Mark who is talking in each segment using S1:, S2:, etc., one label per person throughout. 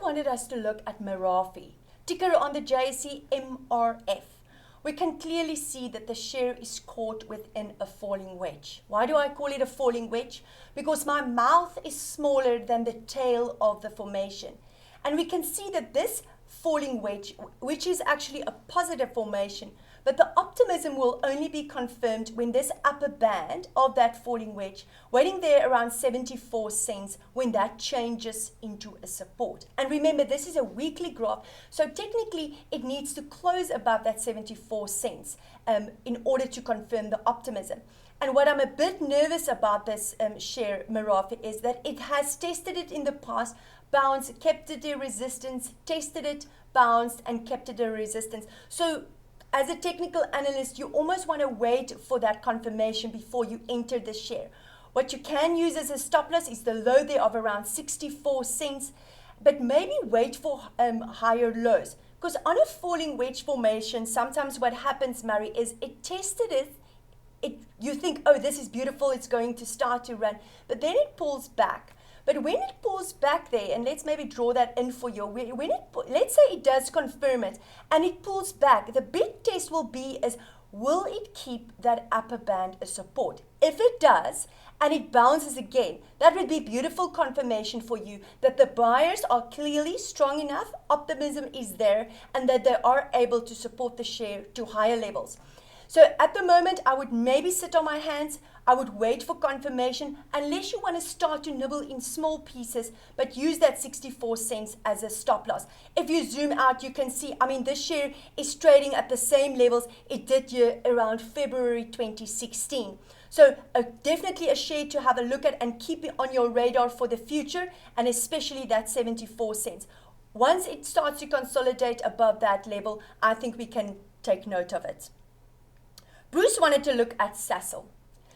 S1: wanted us to look at Merafe, ticker on the JSE MRF. We can clearly see that the share is caught within a falling wedge. Why do I call it a falling wedge? Because my mouth is smaller than the tail of the formation. And we can see that this falling wedge, which is actually a positive formation, but the optimism will only be confirmed when this upper band of that falling wedge, waiting there around 74 cents, when that changes into a support. And remember, this is a weekly graph, so technically it needs to close above that 74 cents in order to confirm the optimism. And what I'm a bit nervous about this share, Merafe, is that it has tested it in the past, bounced, kept it a resistance, tested it, bounced, and kept it a resistance. So as a technical analyst, you almost want to wait for that confirmation before you enter the share. What you can use as a stop loss is the low there of around 64 cents, but maybe wait for higher lows. Because on a falling wedge formation, sometimes what happens, Murray, is it tested it. You think, oh, this is beautiful, it's going to start to run, but then it pulls back. But when it pulls back there, and let's maybe draw that in for you, let's say it does confirm it, and it pulls back, the big test will be is, will it keep that upper band a support? If it does, and it bounces again, that would be beautiful confirmation for you that the buyers are clearly strong enough, optimism is there, and that they are able to support the share to higher levels. So at the moment, I would maybe sit on my hands. I would wait for confirmation unless you want to start to nibble in small pieces, but use that 64 cents as a stop loss. If you zoom out, you can see, this share is trading at the same levels it did here around February 2016. So definitely a share to have a look at and keep it on your radar for the future, and especially that 74 cents. Once it starts to consolidate above that level, I think we can take note of it. Bruce wanted to look at Sasol.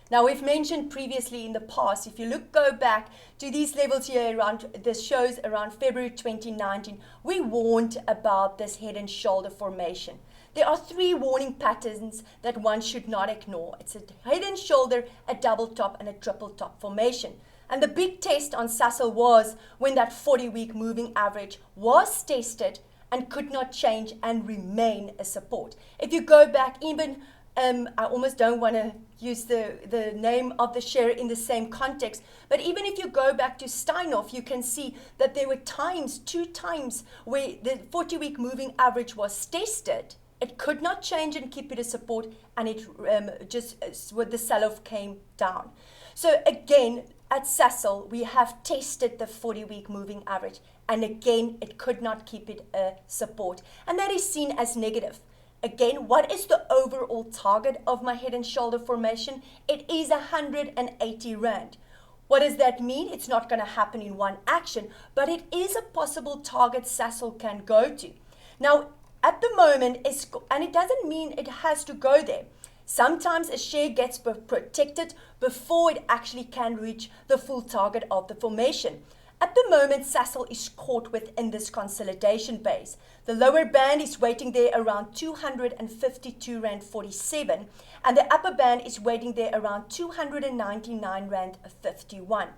S1: Now, we've mentioned previously in the past, if you go back to these levels here around, this shows around February 2019, we warned about this head and shoulder formation. There are three warning patterns that one should not ignore. It's a head and shoulder, a double top, and a triple top formation. And the big test on Sasol was when that 40-week moving average was tested and could not change and remain a support. If you go back even I almost don't want to use the name of the share in the same context, but even if you go back to Steinhoff, you can see that there were two times where the 40-week moving average was tested. It could not change and keep it a support, and it the sell-off came down. So again, at Sasol, we have tested the 40-week moving average, and again, it could not keep it a support, and that is seen as negative. Again, what is the overall target of my head and shoulder formation? It is 180 Rand. What does that mean? It's not going to happen in one action, but it is a possible target Sasol can go to. Now, at the moment, and it doesn't mean it has to go there. Sometimes a share gets protected before it actually can reach the full target of the formation. At the moment, Sasol is caught within this consolidation base. The lower band is waiting there around 252 Rand 47, and the upper band is waiting there around 299 Rand 51.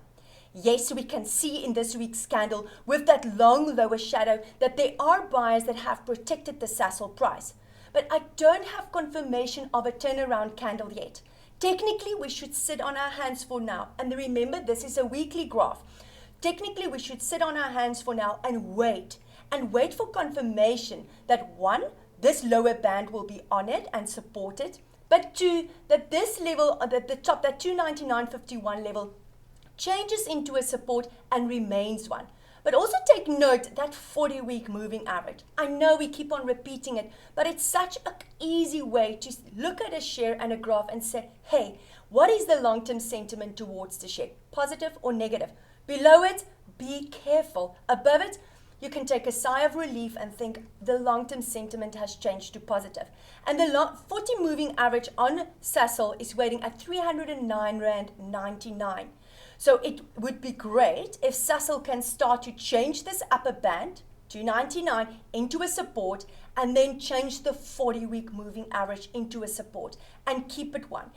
S1: Yes, we can see in this week's candle with that long lower shadow that there are buyers that have protected the Sasol price. But I don't have confirmation of a turnaround candle yet. Technically, we should sit on our hands for now. And remember, this is a weekly graph. Technically, we should sit on our hands for now and wait for confirmation that one, this lower band will be honored and supported, but two, that this level, at the top, that 299.51 level, changes into a support and remains one. But also take note that 40-week moving average. I know we keep on repeating it, but it's such an easy way to look at a share and a graph and say, hey, what is the long-term sentiment towards the share? Positive or negative? Below it, be careful. Above it, you can take a sigh of relief and think the long-term sentiment has changed to positive. And the 40 moving average on Sasol is waiting at 309 Rand 99. So it would be great if Sasol can start to change this upper band, 299, into a support, and then change the 40-week moving average into a support and keep it one.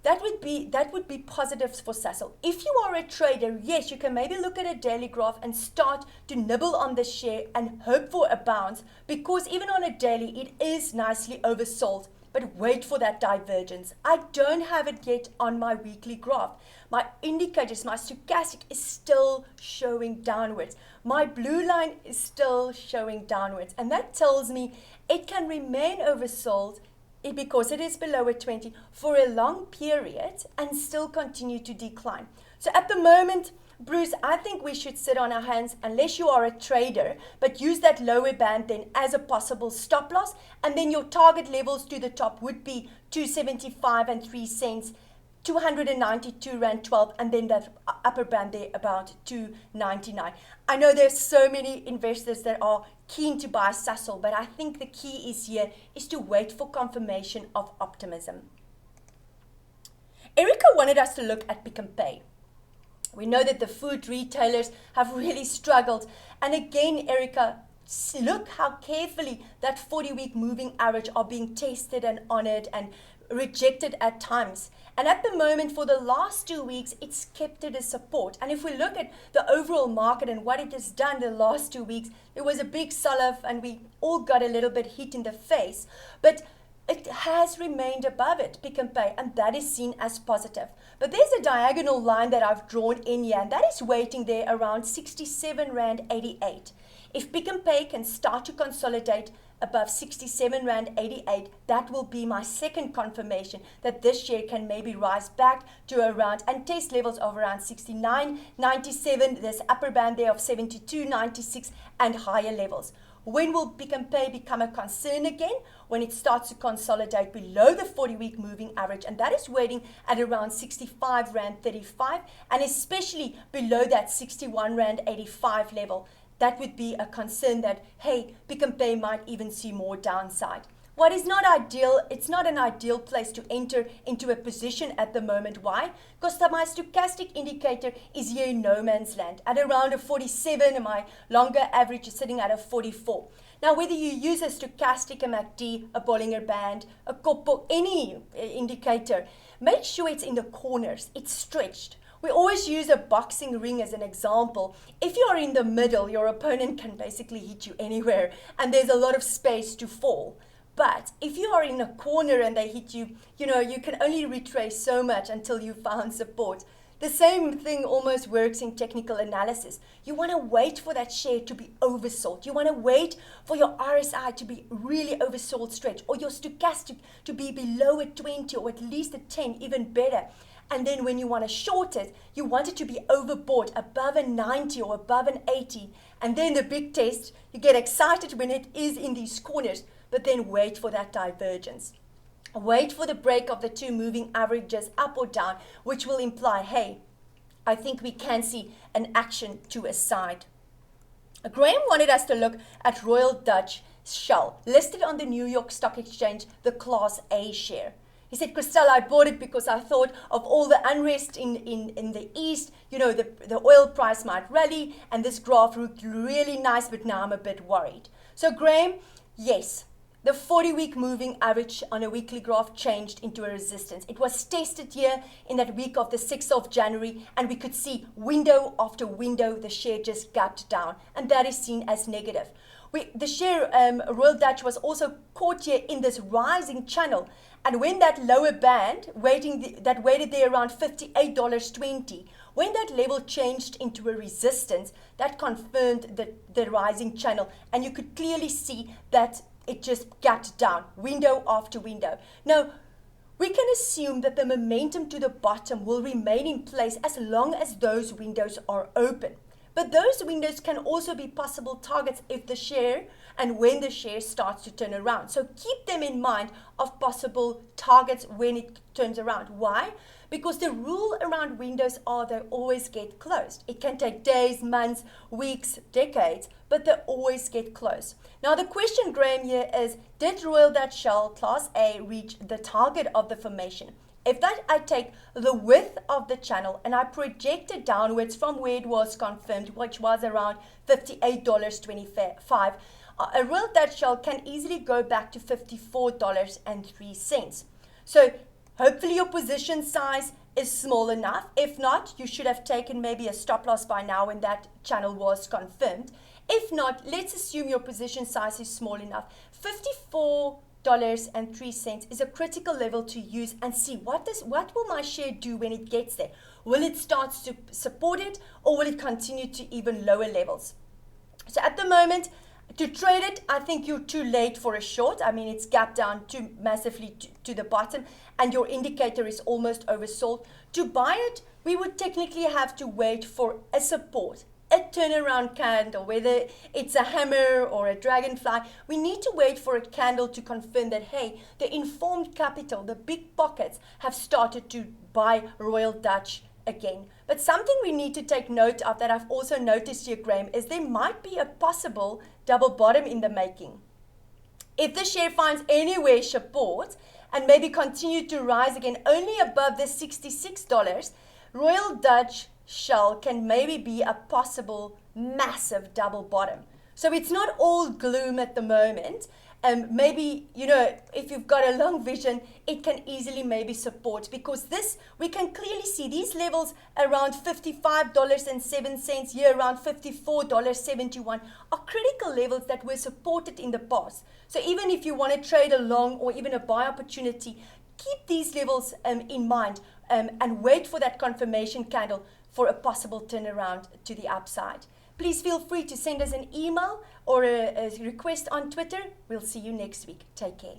S1: that would be positives for Sasol. If you are a trader, yes, you can maybe look at a daily graph and start to nibble on the share and hope for a bounce, because even on a daily, it is nicely oversold. But wait for that divergence. I don't have it yet on my weekly graph. My indicators, my stochastic is still showing downwards. My blue line is still showing downwards. And that tells me it can remain oversold because it is below a 20 for a long period and still continue to decline. So at the moment, Bruce, I think we should sit on our hands unless you are a trader, but use that lower band then as a possible stop loss. And then your target levels to the top would be 275 and 3 cents, 292 Rand 12, and then that upper band there about 299. I know there's so many investors that are keen to buy Sasol, but I think the key is here is to wait for confirmation of optimism. Erica wanted us to look at Pick n Pay. We know that the food retailers have really struggled. And again, Erica, look how carefully that 40-week moving average are being tested and honored and rejected at times. And at the moment, for the last 2 weeks, it's kept it as support. And if we look at the overall market and what it has done the last 2 weeks, there was a big sell-off and we all got a little bit hit in the face. But it has remained above it, Pick n Pay, and that is seen as positive. But there's a diagonal line that I've drawn in here, and that is waiting there around 67 Rand 88. If Pick n Pay can start to consolidate above 67 Rand 88, that will be my second confirmation that this share can maybe rise back to around and test levels of around 69.97, this upper band there of 72.96 and higher levels. When will Pick n Pay become a concern again? When it starts to consolidate below the 40-week moving average, and that is waiting at around 65 Rand 35, and especially below that 61 Rand 85 level. That would be a concern that, hey, Pick n Pay might even see more downside. What is not ideal, it's not an ideal place to enter into a position at the moment. Why? Because my stochastic indicator is here in no man's land at around a 47, and my longer average is sitting at a 44. Now, whether you use a stochastic, a MACD, a Bollinger Band, a Koppel, any indicator, make sure it's in the corners, it's stretched. We always use a boxing ring as an example. If you're in the middle, your opponent can basically hit you anywhere, and there's a lot of space to fall. But if you are in a corner and they hit you, you can only retrace so much until you found support. The same thing almost works in technical analysis. You want to wait for that share to be oversold. You want to wait for your RSI to be really oversold stretch, or your stochastic to be below a 20 or at least a 10, even better. And then when you want to short it, you want it to be overbought above a 90 or above an 80. And then the big test, you get excited when it is in these corners, but then wait for that divergence. Wait for the break of the two moving averages up or down, which will imply, hey, I think we can see an action to a side. Graham wanted us to look at Royal Dutch Shell, listed on the New York Stock Exchange, the Class A share. He said, Christelle, I bought it because I thought of all the unrest in the East. The oil price might rally, and this graph looked really nice, but now I'm a bit worried. So Graham, yes, the 40-week moving average on a weekly graph changed into a resistance. It was tested here in that week of the 6th of January, and we could see window after window, the share just gapped down, and that is seen as negative. The share, Royal Dutch, was also caught here in this rising channel. And when that lower band, that waited there around $58.20, when that level changed into a resistance, that confirmed the rising channel. And you could clearly see that it just gapped down, window after window. Now, we can assume that the momentum to the bottom will remain in place as long as those windows are open. But those windows can also be possible targets if the share and when the share starts to turn around. So keep them in mind of possible targets when it turns around. Why? Because the rule around windows are they always get closed. It can take days, months, weeks, decades, but they always get closed. Now the question, Graham, here is, did Royal Dutch Shell Class A reach the target of the formation? If that I take the width of the channel and I project it downwards from where it was confirmed, which was around $58.25, a Royal Dutch Shell can easily go back to $54.03. So Hopefully your position size is small enough. If not, you should have taken maybe a stop loss by now when that channel was confirmed. If not, let's assume your position size is small enough. $54.03 is a critical level to use and see what will my share do when it gets there. Will it start to support it, or will it continue to even lower levels? So at the moment, to trade it, I think you're too late for a short. I mean, it's gapped down too massively to the bottom, and your indicator is almost oversold. To buy it, we would technically have to wait for a support, a turnaround candle, whether it's a hammer or a dragonfly. We need to wait for a candle to confirm that, hey, the informed capital, the big pockets, have started to buy Royal Dutch again. But something we need to take note of that I've also noticed here, Graham, is there might be a possible double bottom in the making. If the share finds anywhere support and maybe continue to rise again only above the $66, Royal Dutch Shell can maybe be a possible massive double bottom. So it's not all gloom at the moment. Maybe, if you've got a long vision, it can easily maybe support, because this, we can clearly see these levels around $55.07 here, around $54.71 are critical levels that were supported in the past. So even if you want to trade a long or even a buy opportunity, keep these levels in mind and wait for that confirmation candle for a possible turnaround to the upside. Please feel free to send us an email or a request on Twitter. We'll see you next week. Take care.